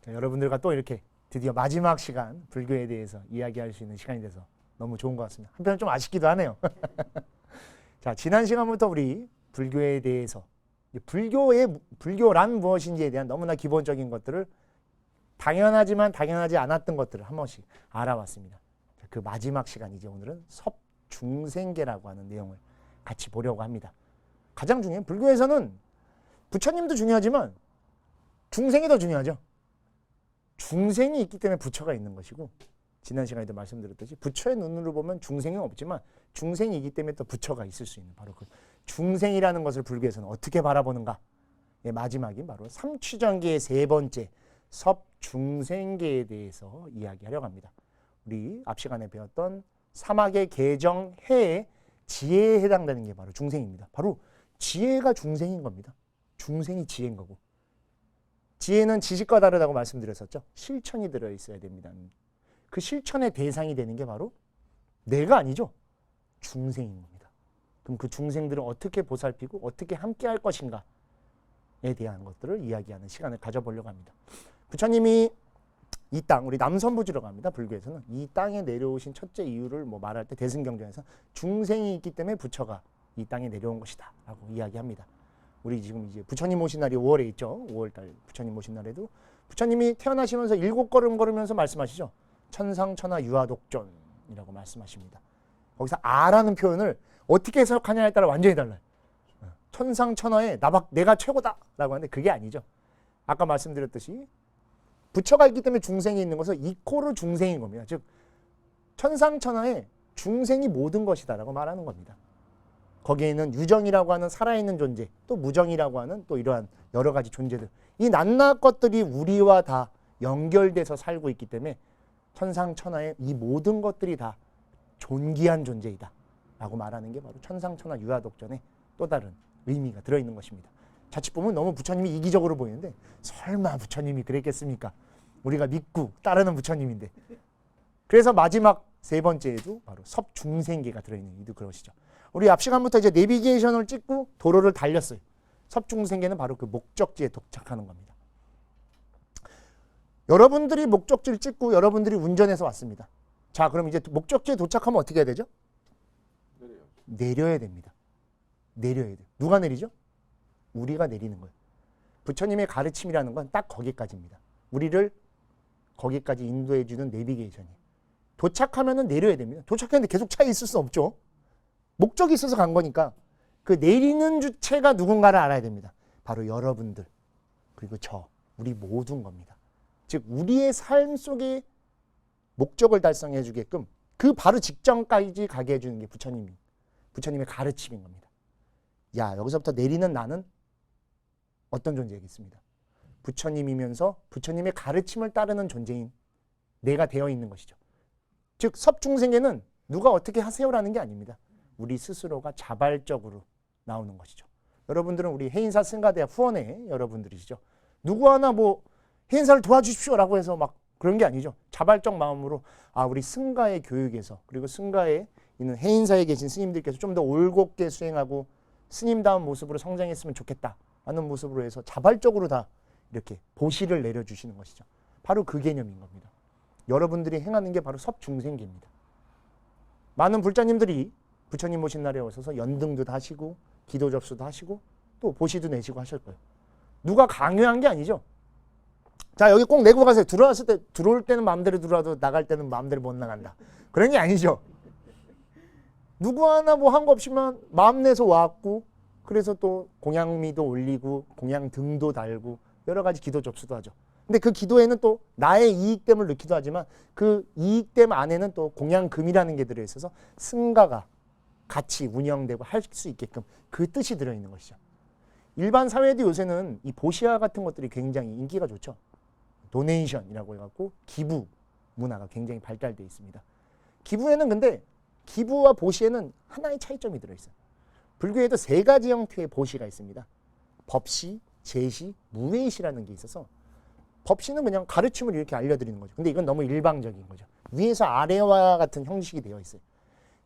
여러분들과 또 이렇게 드디어 마지막 시간 불교에 대해서 이야기할 수 있는 시간이 돼서 너무 좋은 것 같습니다. 한편은 좀 아쉽기도 하네요. 자, 지난 시간부터 우리 불교에 대해서 불교란 무엇인지에 대한 너무나 기본적인 것들을 당연하지만 당연하지 않았던 것들을 한 번씩 알아봤습니다. 그 마지막 시간 이제 오늘은 섭중생계라고 하는 내용을 같이 보려고 합니다. 가장 중요한 불교에서는 부처님도 중요하지만 중생이 더 중요하죠. 중생이 있기 때문에 부처가 있는 것이고 지난 시간에도 말씀드렸듯이 부처의 눈으로 보면 중생은 없지만 중생이기 때문에 또 부처가 있을 수 있는 바로 그 중생이라는 것을 불교에서는 어떻게 바라보는가. 예, 마지막인 바로 삼취정계의 세 번째 섭중생계에 대해서 이야기하려고 합니다. 우리 앞 시간에 배웠던 사막의 개정해의 지혜에 해당되는 게 바로 중생입니다. 바로 지혜가 중생인 겁니다. 중생이 지혜인 거고 지혜는 지식과 다르다고 말씀드렸었죠. 실천이 들어있어야 됩니다. 그 실천의 대상이 되는 게 바로 내가 아니죠. 중생인 겁니다. 그럼 그 중생들은 어떻게 보살피고 어떻게 함께 할 것인가에 대한 것들을 이야기하는 시간을 가져보려고 합니다. 부처님이 이 땅, 우리 남선부지라고 합니다. 불교에서는 이 땅에 내려오신 첫째 이유를 말할 때 대승경전에서 중생이 있기 때문에 부처가 이 땅에 내려온 것이다 라고 이야기합니다. 우리 지금 이제 부처님 오신 날이 5월에 있죠. 5월달 부처님 오신 날에도 부처님이 태어나시면서 7걸음 걸으면서 말씀하시죠. 천상천하 유아독존이라고 말씀하십니다. 거기서 아라는 표현을 어떻게 해석하냐에 따라 완전히 달라요. 천상천하에 내가 최고다 라고 하는데 그게 아니죠. 아까 말씀드렸듯이 부처가 있기 때문에 중생이 있는 것은 이코르 중생인 겁니다. 즉 천상천하에 중생이 모든 것이다 라고 말하는 겁니다. 거기에는 유정이라고 하는 살아있는 존재, 또 무정이라고 하는 또 이러한 여러 가지 존재들, 이 낱낱 것들이 우리와 다 연결돼서 살고 있기 때문에 천상천하의 이 모든 것들이 다 존귀한 존재이다 라고 말하는 게 바로 천상천하 유아독존의 또 다른 의미가 들어있는 것입니다. 자칫 보면 너무 부처님이 이기적으로 보이는데 설마 부처님이 그랬겠습니까? 우리가 믿고 따르는 부처님인데. 그래서 마지막 세 번째에도 바로 섭중생계가 들어있는 이유도 그것이죠. 우리 앞 시간부터 이제 내비게이션을 찍고 도로를 달렸어요. 섭중생계는 바로 그 목적지에 도착하는 겁니다. 여러분들이 목적지를 찍고 여러분들이 운전해서 왔습니다. 자, 그럼 이제 목적지에 도착하면 어떻게 해야 되죠? 내려야 됩니다. 내려야 돼요. 누가 내리죠? 우리가 내리는 거예요. 부처님의 가르침이라는 건 딱 거기까지입니다. 우리를 거기까지 인도해 주는 내비게이션이에요. 도착하면은 내려야 됩니다. 도착했는데 계속 차에 있을 수 없죠. 목적이 있어서 간 거니까 그 내리는 주체가 누군가를 알아야 됩니다. 바로 여러분들 그리고 우리 모두인 겁니다. 즉 우리의 삶 속에 목적을 달성해 주게끔 그 바로 직전까지 가게 해주는 게 부처님의 가르침인 겁니다. 야, 여기서부터 내리는 나는 어떤 존재이겠습니다. 부처님이면서 부처님의 가르침을 따르는 존재인 내가 되어 있는 것이죠. 즉 섭중생계는 누가 어떻게 하세요라는 게 아닙니다. 우리 스스로가 자발적으로 나오는 것이죠. 여러분들은 우리 해인사 승가대학 후원회 여러분들이시죠. 누구 하나 해인사를 도와주십시오라고 해서 막 그런 게 아니죠. 자발적 마음으로 우리 승가의 교육에서 그리고 승가에 있는 해인사에 계신 스님들께서 좀 더 올곧게 수행하고 스님다운 모습으로 성장했으면 좋겠다 하는 모습으로 해서 자발적으로 다 이렇게 보시를 내려주시는 것이죠. 바로 그 개념인 겁니다. 여러분들이 행하는 게 바로 섭중생계입니다. 많은 불자님들이 부처님 오신 날에 오셔서 연등도 하시고 기도 접수도 하시고 또 보시도 내시고 하실 거예요. 누가 강요한 게 아니죠. 자, 여기 꼭 내고 가세요. 들어올 때는 마음대로 들어와도 나갈 때는 마음대로 못 나간다. 그런 게 아니죠. 누구 하나 한 거 없이만 마음 내서 왔고 그래서 또 공양미도 올리고 공양등도 달고 여러 가지 기도 접수도 하죠. 근데 그 기도에는 또 나의 이익됨을 넣기도 하지만 그 이익됨 안에는 또 공양금이라는 게 들어있어서 승가가 같이 운영되고 할 수 있게끔 그 뜻이 들어있는 것이죠. 일반 사회에도 요새는 이 보시아 같은 것들이 굉장히 인기가 좋죠. 도네이션이라고 해갖고 기부 문화가 굉장히 발달되어 있습니다. 기부에는 근데 기부와 보시에는 하나의 차이점이 들어있어요. 불교에도 세 가지 형태의 보시가 있습니다. 법시, 제시, 무외시라는 게 있어서 법시는 그냥 가르침을 이렇게 알려드리는 거죠. 근데 이건 너무 일방적인 거죠. 위에서 아래와 같은 형식이 되어 있어요.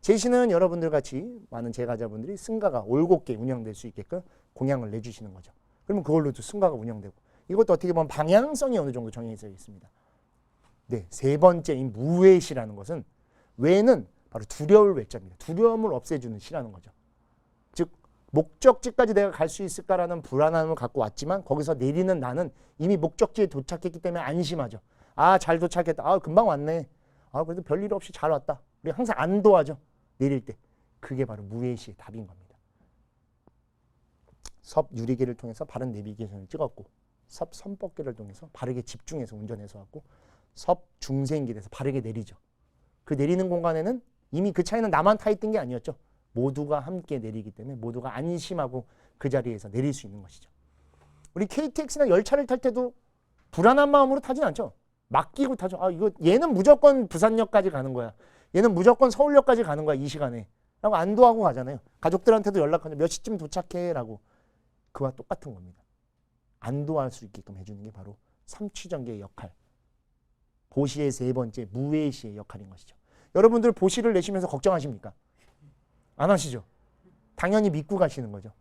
제시는 여러분들 같이 많은 제가자분들이 승가가 올곧게 운영될 수 있게끔 공양을 내주시는 거죠. 그러면 그걸로도 승가가 운영되고 이것도 어떻게 보면 방향성이 어느 정도 정해져 있습니다. 네, 세 번째 이 무의 시라는 것은 외는 바로 두려울 외자입니다. 두려움을 없애주는 시라는 거죠. 즉 목적지까지 내가 갈 수 있을까라는 불안함을 갖고 왔지만 거기서 내리는 나는 이미 목적지에 도착했기 때문에 안심하죠. 아, 잘 도착했다. 아, 금방 왔네. 아, 그래도 별일 없이 잘 왔다. 우리 항상 안도하죠. 내릴 때. 그게 바로 무의 시의 답인 겁니다. 섭 유리개를 통해서 바른 내비게이션을 찍었고 섭 선법계를 통해서 바르게 집중해서 운전해서 왔고 섭 중생길에서 바르게 내리죠. 그 내리는 공간에는 이미 그 차에는 나만 타 있던 게 아니었죠. 모두가 함께 내리기 때문에 모두가 안심하고 그 자리에서 내릴 수 있는 것이죠. 우리 KTX나 열차를 탈 때도 불안한 마음으로 타진 않죠. 맡기고 타죠. 아, 이거 얘는 무조건 부산역까지 가는 거야. 얘는 무조건 서울역까지 가는 거야, 이 시간에. 라고 안도하고 가잖아요. 가족들한테도 연락하죠. 몇 시쯤 도착해? 라고. 그와 똑같은 겁니다. 안도할 수 있게끔 해주는 게 바로 삼취전개의 역할. 보시의 세 번째 무의 시의 역할인 것이죠. 여러분들 보시를 내시면서 걱정하십니까? 안 하시죠? 당연히 믿고 가시는 거죠.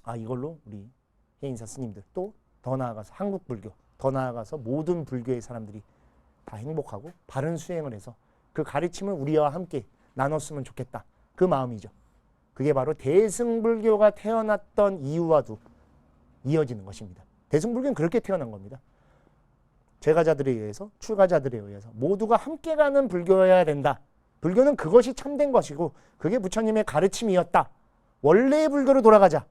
아, 이걸로 우리 해인사 스님들 또 더 나아가서 한국 불교, 더 나아가서 모든 불교의 사람들이 다 행복하고 바른 수행을 해서 그 가르침을 우리와 함께 나눴으면 좋겠다. 그 마음이죠. 그게 바로 대승불교가 태어났던 이유와도 이어지는 것입니다. 대승불교는 그렇게 태어난 겁니다. 제가자들에 의해서, 출가자들에 의해서 모두가 함께 가는 불교여야 된다. 불교는 그것이 참된 것이고 그게 부처님의 가르침이었다. 원래의 불교로 돌아가자.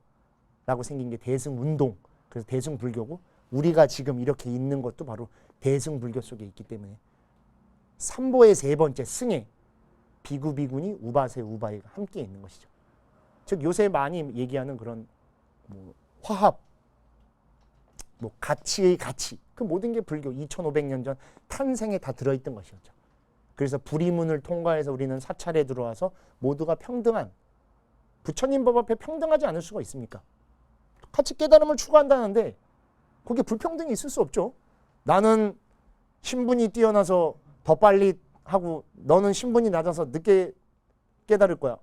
라고 생긴 게 대승운동. 그래서 대승불교고 우리가 지금 이렇게 있는 것도 바로 대승불교 속에 있기 때문에 삼보의 세 번째 승에 비구, 비구니, 우바세, 우바이가 함께 있는 것이죠. 즉 요새 많이 얘기하는 그런 화합, 가치의 가치, 그 모든 게 불교 2500년 전 탄생에 다 들어있던 것이었죠. 그래서 불이문을 통과해서 우리는 사찰에 들어와서 모두가 평등한, 부처님 법 앞에 평등하지 않을 수가 있습니까? 같이 깨달음을 추구한다는데 거기에 불평등이 있을 수 없죠. 나는 신분이 뛰어나서 더 빨리 하고 너는 신분이 낮아서 늦게 깨달을 거야.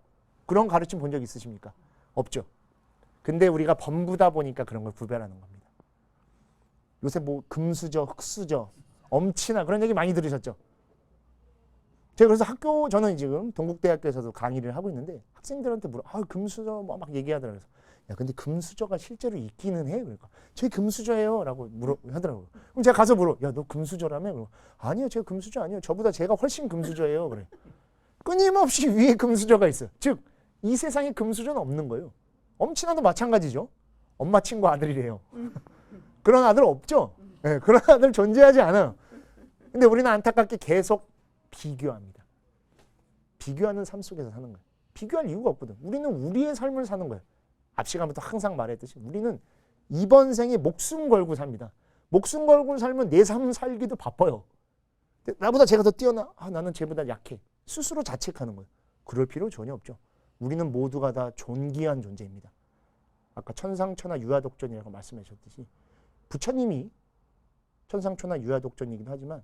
그런 가르침 본 적 있으십니까? 없죠. 근데 우리가 범부다 보니까 그런 걸 구별하는 겁니다. 요새 금수저, 흑수저, 엄친아 그런 얘기 많이 들으셨죠? 제가 그래서 저는 지금 동국대학교에서도 강의를 하고 있는데 학생들한테 금수저 막 얘기하더라고요. 야, 근데 금수저가 실제로 있기는 해? 그러니까 저희 금수저예요 라고 하더라고요. 그럼 제가 가서 야, 너 금수저라며? 아니요, 제가 금수저 아니에요. 저보다 제가 훨씬 금수저예요. 그래. 끊임없이 위에 금수저가 있어요. 즉, 이 세상에 금수저는 없는 거예요. 엄친아도 마찬가지죠. 엄마 친구 아들이래요. 그런 아들 없죠. 네, 그런 아들 존재하지 않아요. 근데 우리는 안타깝게 계속 비교합니다. 비교하는 삶 속에서 사는 거예요. 비교할 이유가 없거든. 우리는 우리의 삶을 사는 거예요. 앞 시간부터 항상 말했듯이 우리는 이번 생에 목숨 걸고 삽니다. 목숨 걸고 살면 내 삶 살기도 바빠요. 나보다 제가 더 뛰어나? 나는 쟤보다 약해. 스스로 자책하는 거예요. 그럴 필요 전혀 없죠. 우리는 모두가 다 존귀한 존재입니다. 아까 천상천하 유아독존이라고 말씀하셨듯이 부처님이 천상천하 유아독존이기도 하지만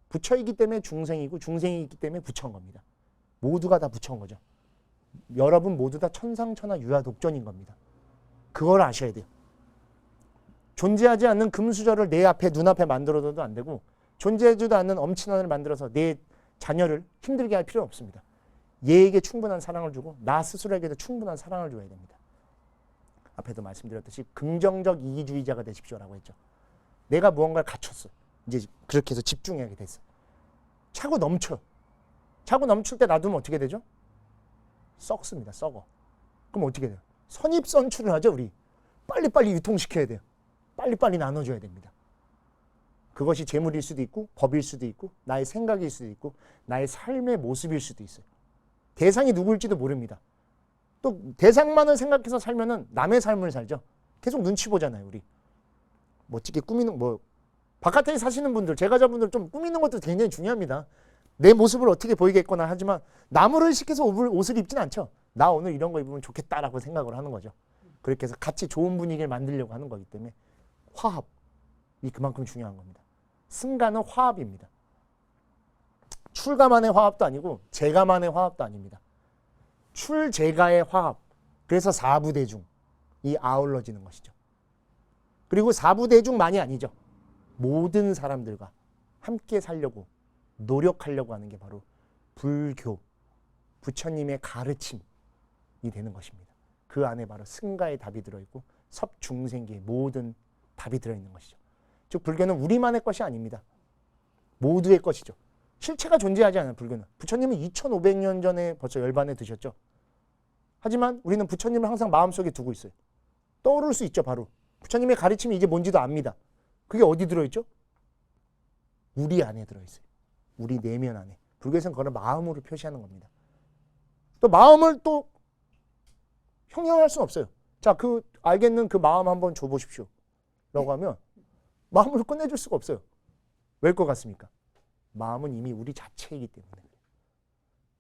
부처이기 때문에 중생이고 중생이기 때문에 부처인 겁니다. 모두가 다 부처인 거죠. 여러분 모두 다 천상천하 유아독존인 겁니다. 그걸 아셔야 돼요. 존재하지 않는 금수저를 내 앞에 눈앞에 만들어둬도 안 되고 존재하지도 않는 엄친아를 만들어서 내 자녀를 힘들게 할 필요는 없습니다. 얘에게 충분한 사랑을 주고 나 스스로에게도 충분한 사랑을 줘야 됩니다. 앞에도 말씀드렸듯이 긍정적 이기주의자가 되십시오라고 했죠. 내가 무언가를 갖췄어. 이제 그렇게 해서 집중하게 됐어. 차고 넘쳐. 차고 넘칠 때 놔두면 어떻게 되죠? 썩습니다. 썩어. 그럼 어떻게 돼요? 선입선출을 하죠. 우리. 빨리빨리 유통시켜야 돼요. 빨리빨리 나눠줘야 됩니다. 그것이 재물일 수도 있고 법일 수도 있고 나의 생각일 수도 있고 나의 삶의 모습일 수도 있어요. 대상이 누구일지도 모릅니다. 또 대상만을 생각해서 살면은 남의 삶을 살죠. 계속 눈치 보잖아요. 우리. 멋지게 꾸미는 바깥에 사시는 분들, 제가자분들 좀 꾸미는 것도 굉장히 중요합니다. 내 모습을 어떻게 보이겠거나 하지만 남을 시켜서 옷을 입진 않죠. 나 오늘 이런 거 입으면 좋겠다라고 생각을 하는 거죠. 그렇게 해서 같이 좋은 분위기를 만들려고 하는 거기 때문에 화합이 그만큼 중요한 겁니다. 승가는 화합입니다. 출가만의 화합도 아니고 제가만의 화합도 아닙니다. 출제가의 화합. 그래서 사부대중이 아울러지는 것이죠. 그리고 사부대중만이 아니죠. 모든 사람들과 함께 살려고 노력하려고 하는 게 바로 불교, 부처님의 가르침이 되는 것입니다. 그 안에 바로 승가의 답이 들어있고 섭중생계의 모든 답이 들어있는 것이죠. 즉 불교는 우리만의 것이 아닙니다. 모두의 것이죠. 실체가 존재하지 않아요. 불교는. 부처님은 2500년 전에 벌써 열반에 드셨죠. 하지만 우리는 부처님을 항상 마음속에 두고 있어요. 떠오를 수 있죠. 바로 부처님의 가르침이 이제 뭔지도 압니다. 그게 어디 들어있죠? 우리 안에 들어있어요. 우리 내면 안에. 불교에서는 그걸 마음으로 표시하는 겁니다. 또 마음을 또 형용할 수는 없어요. 자, 그 알겠는 그 마음 한번 줘보십시오 라고 하면 마음으로 끝내줄 수가 없어요. 왜일 것 같습니까? 마음은 이미 우리 자체이기 때문에.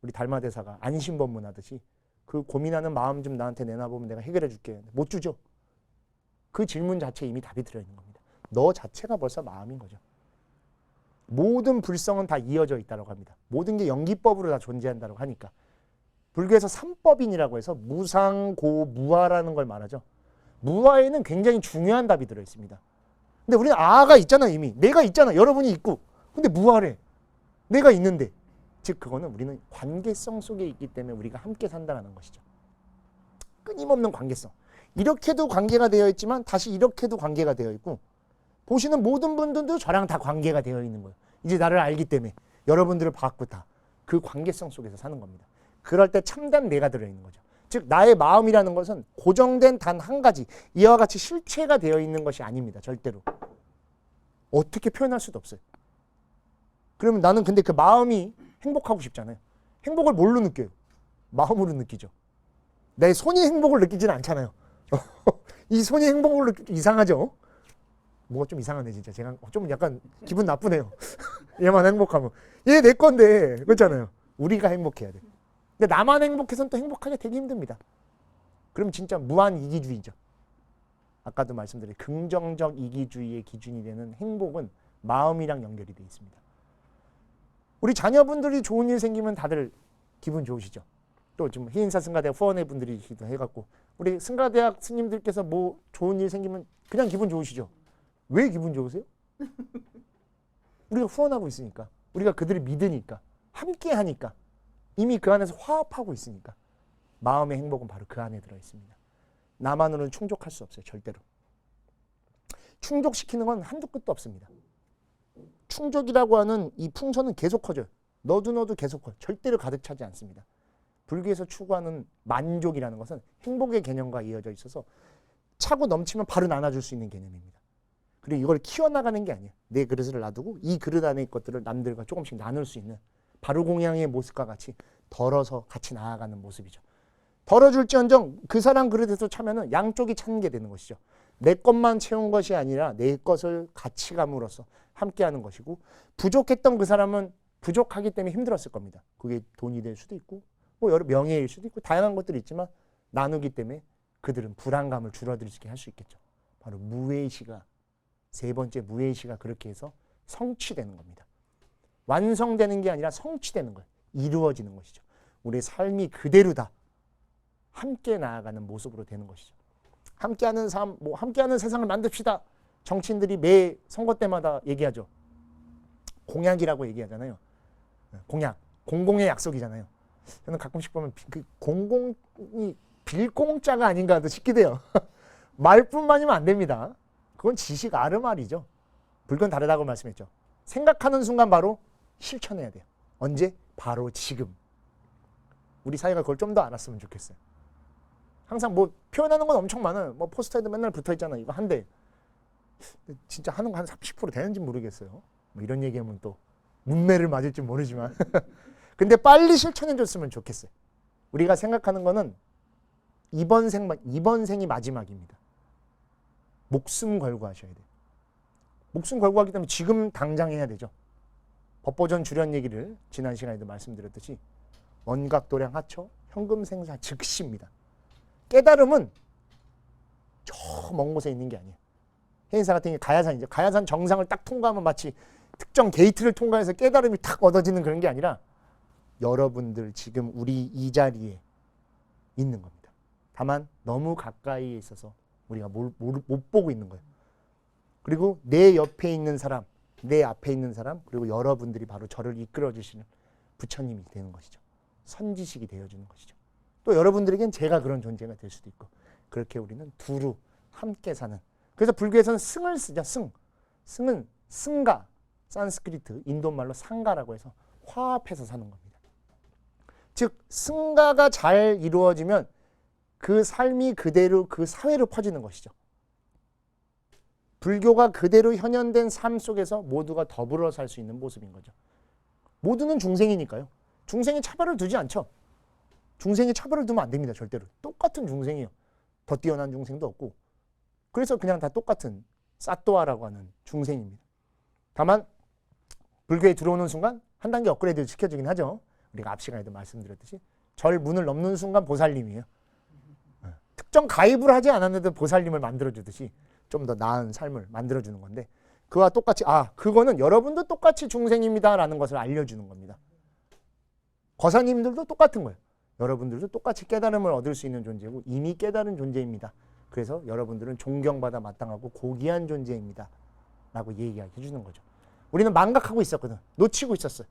우리 달마대사가 안심법문하듯이 그 고민하는 마음 좀 나한테 내놔보면 내가 해결해 줄게. 못 주죠. 그 질문 자체에 이미 답이 들어있는 겁니다. 너 자체가 벌써 마음인 거죠. 모든 불성은 다 이어져 있다고 합니다. 모든 게 연기법으로 다 존재한다고 하니까. 불교에서 삼법인이라고 해서 무상, 고, 무아라는 걸 말하죠. 무아에는 굉장히 중요한 답이 들어있습니다. 근데 우리는 아가 있잖아 이미. 내가 있잖아. 여러분이 있고. 근데 무아래. 내가 있는데. 즉 그거는 우리는 관계성 속에 있기 때문에 우리가 함께 산다는 것이죠. 끊임없는 관계성. 이렇게도 관계가 되어 있지만 다시 이렇게도 관계가 되어 있고 보시는 모든 분들도 저랑 다 관계가 되어 있는 거예요. 이제 나를 알기 때문에 여러분들을 봤고 다 그 관계성 속에서 사는 겁니다. 그럴 때 참된 내가 들어있는 거죠. 즉 나의 마음이라는 것은 고정된 단 한 가지 이와 같이 실체가 되어 있는 것이 아닙니다. 절대로. 어떻게 표현할 수도 없어요. 그러면 나는 근데 그 마음이 행복하고 싶잖아요. 행복을 뭘로 느껴요? 마음으로 느끼죠. 내 손이 행복을 느끼지는 않잖아요. 이 손이 행복을 느끼기 이상하죠? 뭐가 좀 이상하네 진짜. 제가 좀 약간 기분 나쁘네요. 얘만 행복하면. 얘 내 건데 그렇잖아요. 우리가 행복해야 돼. 근데 나만 행복해서는 또 행복하게 되기 힘듭니다. 그럼 진짜 무한 이기주의죠. 아까도 말씀드린 긍정적 이기주의의 기준이 되는 행복은 마음이랑 연결이 되어 있습니다. 우리 자녀분들이 좋은 일 생기면 다들 기분 좋으시죠. 또 지금 해인사 승가대학 후원회 분들이기도 해갖고 우리 승가대학 스님들께서 뭐 좋은 일 생기면 그냥 기분 좋으시죠. 왜 기분 좋으세요? 우리가 후원하고 있으니까. 우리가 그들을 믿으니까. 함께 하니까. 이미 그 안에서 화합하고 있으니까. 마음의 행복은 바로 그 안에 들어있습니다. 나만으로는 충족할 수 없어요. 절대로. 충족시키는 건 한두 끝도 없습니다. 충족이라고 하는 이 풍선은 계속 커져요. 너도 계속 커요. 절대로 가득 차지 않습니다. 불교에서 추구하는 만족이라는 것은 행복의 개념과 이어져 있어서 차고 넘치면 바로 나눠줄 수 있는 개념입니다. 그리고 이걸 키워나가는 게 아니에요. 내 그릇을 놔두고 이 그릇 안에 것들을 남들과 조금씩 나눌 수 있는 바루공양의 모습과 같이 덜어서 같이 나아가는 모습이죠. 덜어줄지언정 그 사람 그릇에서 차면은 양쪽이 차는 게 되는 것이죠. 내 것만 채운 것이 아니라 내 것을 같이 감으로써 함께하는 것이고 부족했던 그 사람은 부족하기 때문에 힘들었을 겁니다. 그게 돈이 될 수도 있고 뭐 여러 명예일 수도 있고 다양한 것들이 있지만 나누기 때문에 그들은 불안감을 줄어들게 할 수 있겠죠. 바로 무외시가 세 번째 무외시가 그렇게 해서 성취되는 겁니다. 완성되는 게 아니라 성취되는 거예요. 이루어지는 것이죠. 우리의 삶이 그대로 다 함께 나아가는 모습으로 되는 것이죠. 함께하는 삶, 뭐 함께하는 세상을 만듭시다. 정치인들이 매 선거 때마다 얘기하죠. 공약이라고 얘기하잖아요. 공약, 공공의 약속이잖아요. 저는 가끔씩 보면 그 공공이 빌공짜가 아닌가 싶기도 해요. 말뿐만이면 안 됩니다. 그건 지식 아르말이죠. 불교는 다르다고 말씀했죠. 생각하는 순간 바로 실천해야 돼요. 언제? 바로 지금. 우리 사회가 그걸 좀 더 알았으면 좋겠어요. 항상 뭐 표현하는 건 엄청 많아요. 뭐 포스터에도 맨날 붙어 있잖아. 이거 한 대. 진짜 하는 거 한 30% 되는지 모르겠어요. 뭐 이런 얘기하면 또 문매를 맞을지 모르지만. 근데 빨리 실천해 줬으면 좋겠어요. 우리가 생각하는 거는 이번 생이 마지막입니다. 목숨 걸고 하셔야 돼요. 목숨 걸고 하기 때문에 지금 당장 해야 되죠. 법보전 주련 얘기를 지난 시간에도 말씀드렸듯이 원각도량 하처 현금생사 즉시입니다. 깨달음은 저 먼 곳에 있는 게 아니에요. 해인사 같은 게 가야산이죠. 가야산 정상을 딱 통과하면 마치 특정 게이트를 통과해서 깨달음이 탁 얻어지는 그런 게 아니라 여러분들 지금 우리 이 자리에 있는 겁니다. 다만 너무 가까이에 있어서 우리가 못 보고 있는 거예요. 그리고 내 옆에 있는 사람, 내 앞에 있는 사람, 그리고 여러분들이 바로 저를 이끌어 주시는 부처님이 되는 것이죠. 선지식이 되어주는 것이죠. 또 여러분들에겐 제가 그런 존재가 될 수도 있고, 그렇게 우리는 두루 함께 사는. 그래서 불교에서는 승을 쓰죠. 승은 승가, 산스크리트, 인도말로 상가라고 해서 화합해서 사는 겁니다. 즉 승가가 잘 이루어지면 그 삶이 그대로 그 사회로 퍼지는 것이죠. 불교가 그대로 현현된 삶 속에서 모두가 더불어 살 수 있는 모습인 거죠. 모두는 중생이니까요. 중생에 차별을 두지 않죠. 중생에 차별을 두면 안 됩니다. 절대로. 똑같은 중생이에요. 더 뛰어난 중생도 없고. 그래서 그냥 다 똑같은 사또아라고 하는 중생입니다. 다만 불교에 들어오는 순간 한 단계 업그레이드 시켜주긴 하죠. 우리가 앞 시간에도 말씀드렸듯이 절 문을 넘는 순간 보살님이에요. 특정 가입을 하지 않았는데도 보살님을 만들어주듯이 좀 더 나은 삶을 만들어주는 건데, 그와 똑같이 그거는 여러분도 똑같이 중생입니다라는 것을 알려주는 겁니다. 거사님들도 똑같은 거예요. 여러분들도 똑같이 깨달음을 얻을 수 있는 존재고 이미 깨달은 존재입니다. 그래서 여러분들은 존경받아 마땅하고 고귀한 존재입니다 라고 얘기해 주는 거죠. 우리는 망각하고 있었거든. 놓치고 있었어요.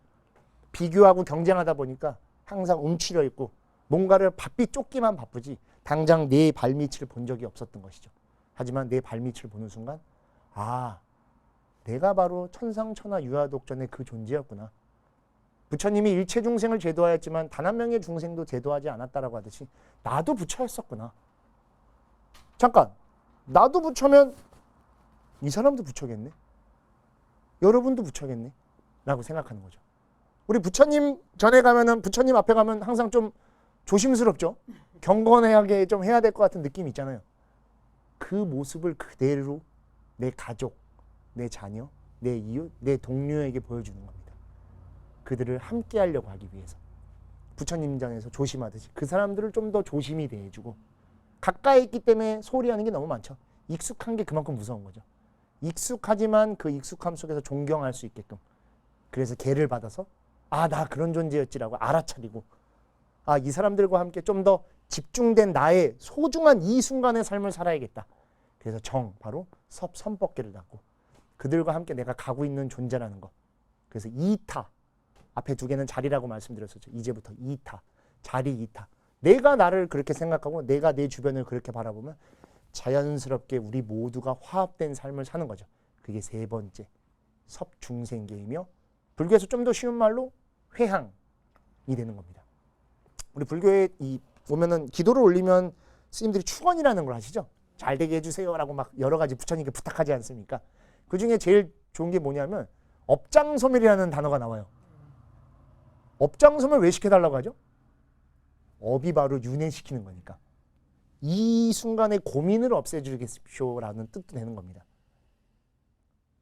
비교하고 경쟁하다 보니까 항상 움츠려 있고 뭔가를 바삐 쫓기만 바쁘지 당장 내 발밑을 본 적이 없었던 것이죠. 하지만 내 발밑을 보는 순간 내가 바로 천상천하 유아독전의 그 존재였구나. 부처님이 일체 중생을 제도하였지만 단 한 명의 중생도 제도하지 않았다라고 하듯이 나도 부처였었구나. 잠깐, 나도 부처면 이 사람도 부처겠네. 여러분도 부처겠네. 라고 생각하는 거죠. 우리 부처님 전에 가면은, 부처님 앞에 가면 항상 좀 조심스럽죠. 경건하게 좀 해야 될 것 같은 느낌이 있잖아요. 그 모습을 그대로 내 가족, 내 자녀, 내 이웃, 내 동료에게 보여주는 겁니다. 그들을 함께 하려고 하기 위해서. 부처님 전에서 조심하듯이 그 사람들을 좀 더 조심히 대해주고, 가까이 있기 때문에 소홀히하는 게 너무 많죠. 익숙한 게 그만큼 무서운 거죠. 익숙하지만 그 익숙함 속에서 존경할 수 있게끔. 그래서 개를 받아서 나 그런 존재였지라고 알아차리고, 이 사람들과 함께 좀 더 집중된 나의 소중한 이 순간의 삶을 살아야겠다. 그래서 바로 선법계를 닫고 그들과 함께 내가 가고 있는 존재라는 것. 그래서 이타, 앞에 두 개는 자리라고 말씀드렸었죠. 이제부터 이타, 자리 이타. 내가 나를 그렇게 생각하고 내가 내 주변을 그렇게 바라보면 자연스럽게 우리 모두가 화합된 삶을 사는 거죠. 그게 세 번째 섭중생계이며, 불교에서 좀 더 쉬운 말로 회향이 되는 겁니다. 우리 불교에 보면은 기도를 올리면 스님들이 축원이라는 걸 하시죠. 잘 되게 해주세요라고 막 여러 가지 부처님께 부탁하지 않습니까? 그 중에 제일 좋은 게 뭐냐면 업장소멸이라는 단어가 나와요. 업장소멸 왜 시켜달라고 하죠? 업이 바로 윤회시키는 거니까. 이 순간의 고민을 없애주겠습쇼라는 뜻도 되는 겁니다.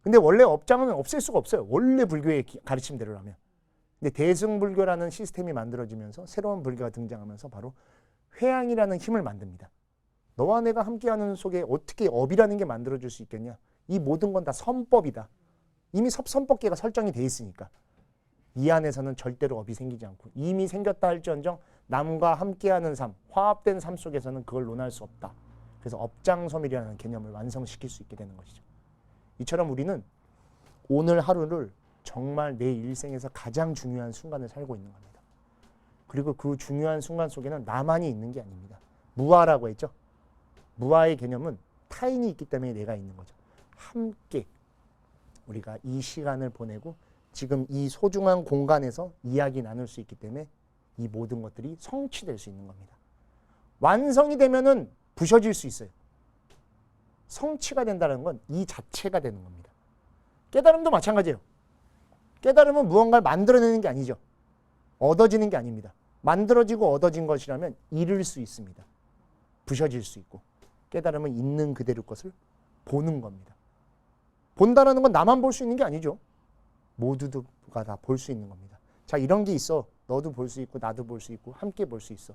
근데 원래 업장은 없앨 수가 없어요. 원래 불교의 가르침대로라면. 근데 대승불교라는 시스템이 만들어지면서 새로운 불교가 등장하면서 바로 회향이라는 힘을 만듭니다. 너와 내가 함께하는 속에 어떻게 업이라는 게 만들어질 수 있겠냐. 이 모든 건 다 선법이다. 이미 선법계가 설정이 돼 있으니까. 이 안에서는 절대로 업이 생기지 않고, 이미 생겼다 할지언정 남과 함께하는 삶, 화합된 삶 속에서는 그걸 논할 수 없다. 그래서 업장소멸이라는 개념을 완성시킬 수 있게 되는 것이죠. 이처럼 우리는 오늘 하루를 정말 내 일생에서 가장 중요한 순간을 살고 있는 겁니다. 그리고 그 중요한 순간 속에는 나만이 있는 게 아닙니다. 무아라고 했죠. 무아의 개념은 타인이 있기 때문에 내가 있는 거죠. 함께 우리가 이 시간을 보내고 지금 이 소중한 공간에서 이야기 나눌 수 있기 때문에 이 모든 것들이 성취될 수 있는 겁니다. 완성이 되면은 부서질 수 있어요. 성취가 된다는 건 이 자체가 되는 겁니다. 깨달음도 마찬가지예요. 깨달음은 무언가를 만들어내는 게 아니죠. 얻어지는 게 아닙니다. 만들어지고 얻어진 것이라면 이룰 수 있습니다. 부서질 수 있고. 깨달음은 있는 그대로 것을 보는 겁니다. 본다라는 건 나만 볼 수 있는 게 아니죠. 모두가 다 볼 수 있는 겁니다. 자, 이런 게 있어. 너도 볼 수 있고 나도 볼 수 있고 함께 볼 수 있어.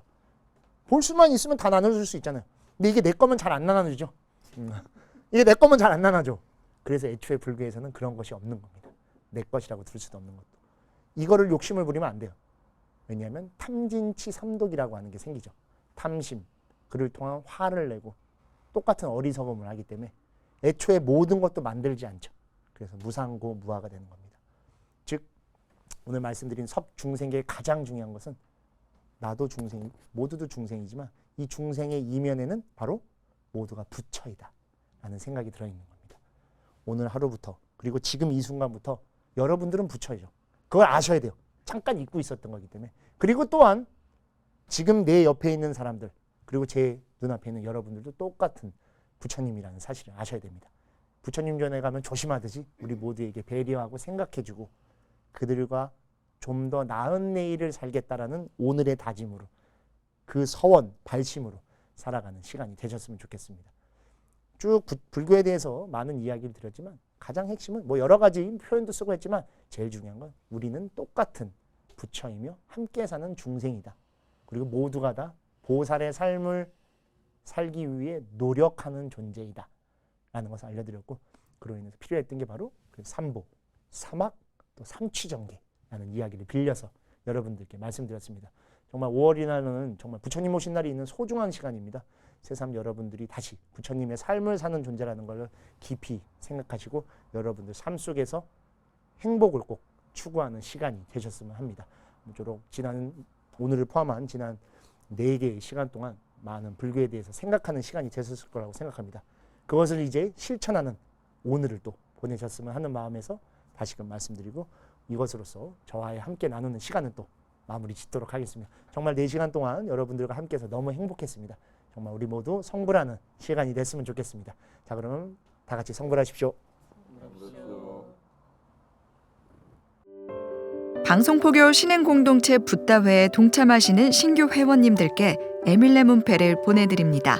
볼 수만 있으면 다 나눠줄 수 있잖아요. 근데 이게 내 거면 잘 안 나눠주죠. 이게 내 거면 잘 안 나눠줘. 그래서 애초에 불교에서는 그런 것이 없는 겁니다. 내 것이라고 들을 수도 없는 것도. 이거를 욕심을 부리면 안 돼요. 왜냐하면 탐진치 삼독이라고 하는 게 생기죠. 탐심, 그를 통한 화를 내고 똑같은 어리석음을 하기 때문에 애초에 모든 것도 만들지 않죠. 그래서 무상고무화가 되는 겁니다. 즉 오늘 말씀드린 섭중생계의 가장 중요한 것은 나도 중생, 모두도 중생이지만 이 중생의 이면에는 바로 모두가 부처이다 라는 생각이 들어있는 겁니다. 오늘 하루부터 그리고 지금 이 순간부터 여러분들은 부처이죠. 그걸 아셔야 돼요. 잠깐 잊고 있었던 거기 때문에. 그리고 또한 지금 내 옆에 있는 사람들 그리고 제 눈앞에 있는 여러분들도 똑같은 부처님이라는 사실을 아셔야 됩니다. 부처님 전에 가면 조심하듯이 우리 모두에게 배려하고 생각해주고 그들과 좀 더 나은 내일을 살겠다라는 오늘의 다짐으로 그 서원, 발심으로 살아가는 시간이 되셨으면 좋겠습니다. 쭉 불교에 대해서 많은 이야기를 드렸지만 가장 핵심은 뭐 여러 가지 표현도 쓰고 했지만 제일 중요한 건 우리는 똑같은 부처이며 함께 사는 중생이다. 그리고 모두가 다 보살의 삶을 살기 위해 노력하는 존재이다 라는 것을 알려드렸고 그로 인해서 필요했던 게 바로 그 삼보, 사막, 또 삼취정계라는 이야기를 빌려서 여러분들께 말씀드렸습니다. 정말 5월이라는 정말 부처님 오신 날이 있는 소중한 시간입니다. 새삼 여러분들이 다시 부처님의 삶을 사는 존재라는 걸 깊이 생각하시고 여러분들 삶 속에서 행복을 꼭 추구하는 시간이 되셨으면 합니다. 모쪼록 오늘을 포함한 지난 4개의 시간 동안 많은 불교에 대해서 생각하는 시간이 되셨을 거라고 생각합니다. 그것을 이제 실천하는 오늘을 또 보내셨으면 하는 마음에서 다시금 말씀드리고 이것으로서 저와의 함께 나누는 시간은 또 마무리 짓도록 하겠습니다. 정말 4시간 동안 여러분들과 함께해서 너무 행복했습니다. 정말 우리 모두 성불하는 시간이 됐으면 좋겠습니다. 자, 그럼 다 같이 성불하십시오. 방송포교 신행공동체 붓다회에 동참하시는 신규 회원님들께 에밀레 문패를 보내드립니다.